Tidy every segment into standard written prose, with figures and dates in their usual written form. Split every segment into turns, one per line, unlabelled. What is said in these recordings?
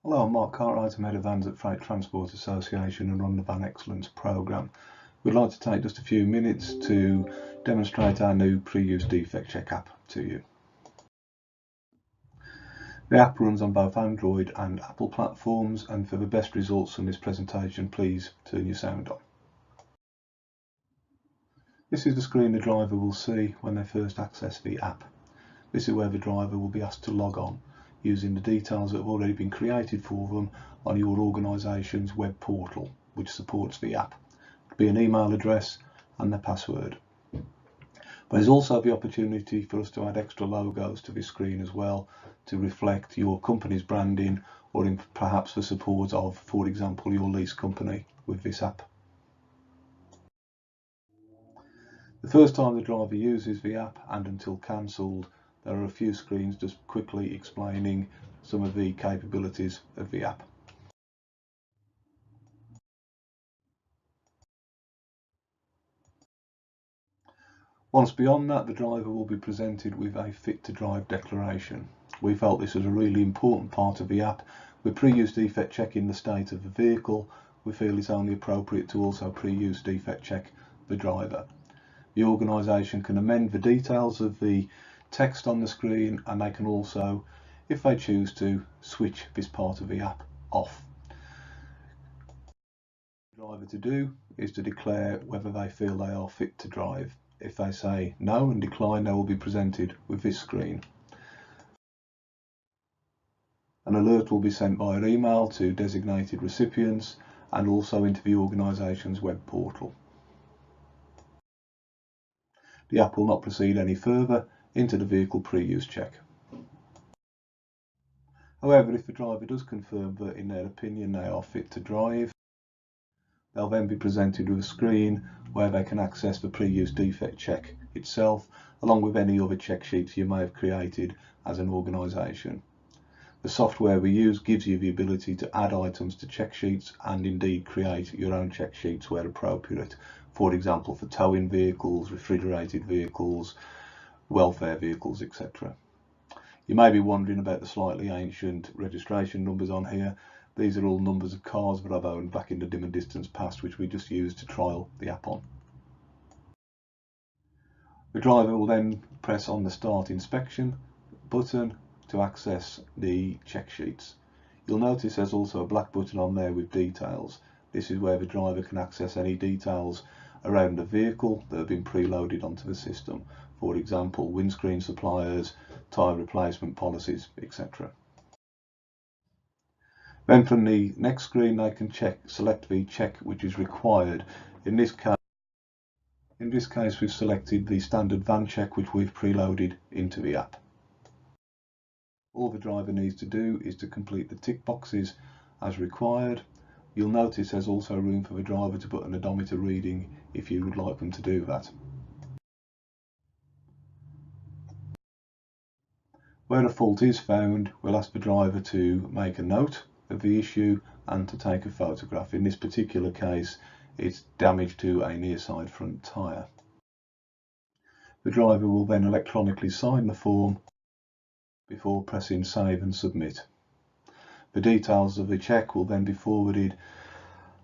Hello, I'm Mark Cartwright. I'm head of vans at Freight Transport Association and run the Van Excellence programme. We'd like to take just a few minutes to demonstrate our new pre-use defect check app to you. The app runs on both Android and Apple platforms, and for the best results from this presentation, please turn your sound on. This is the screen the driver will see when they first access the app. This is where the driver will be asked to log on using the details that have already been created for them on your organisation's web portal, which supports the app. It'll be an email address and the password. But there's also the opportunity for us to add extra logos to this screen as well to reflect your company's branding, or perhaps the support of, for example, your lease company with this app. The first time the driver uses the app and until cancelled, there are a few screens just quickly explaining some of the capabilities of the app. Once beyond that, the driver will be presented with a fit to drive declaration. We felt this was a really important part of the app. With pre-use defect checking the state of the vehicle, we feel it's only appropriate to also pre-use defect check the driver. The organisation can amend the details of the text on the screen, and they can also, if they choose to, switch this part of the app off. The driver to do is to declare whether they feel they are fit to drive. If they say no and decline, they will be presented with this screen. An alert will be sent via email to designated recipients and also into the organisation's web portal. The app will not proceed any further into the vehicle pre-use check. However, if the driver does confirm that in their opinion they are fit to drive, they'll then be presented with a screen where they can access the pre-use defect check itself, along with any other check sheets you may have created as an organisation. The software we use gives you the ability to add items to check sheets and indeed create your own check sheets where appropriate, for example for towing vehicles, refrigerated vehicles, welfare vehicles, etc. You may be wondering about the slightly ancient registration numbers on here. These are all numbers of cars that I've owned back in the dim and distance past, which we just used to trial the app on. The driver will then press on the Start Inspection button to access the check sheets. You'll notice there's also a black button on there with details. This is where the driver can access any details around the vehicle that have been preloaded onto the system. For example, windscreen suppliers, tyre replacement policies, etc. Then from the next screen they can select the check which is required. In this case we've selected the standard van check which we've preloaded into the app. All the driver needs to do is to complete the tick boxes as required. You'll notice there's also room for the driver to put an odometer reading if you would like them to do that. Where a fault is found, we'll ask the driver to make a note of the issue and to take a photograph. In this particular case, it's damage to a near side front tyre. The driver will then electronically sign the form before pressing save and submit. The details of the check will then be forwarded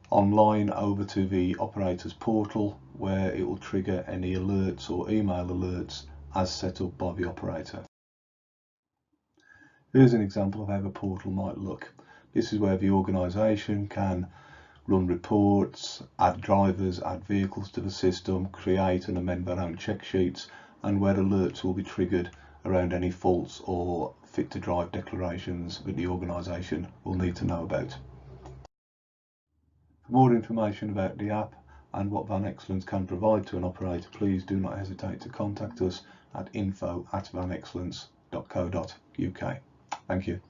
online over to the operator's portal, where it will trigger any alerts or email alerts as set up by the operator. Here's an example of how the portal might look. This is where the organisation can run reports, add drivers, add vehicles to the system, create and amend their own check sheets, and where alerts will be triggered around any faults or fit to drive declarations that the organisation will need to know about. For more information about the app and what Van Excellence can provide to an operator, please do not hesitate to contact us at info@vanexcellence.co.uk. Thank you.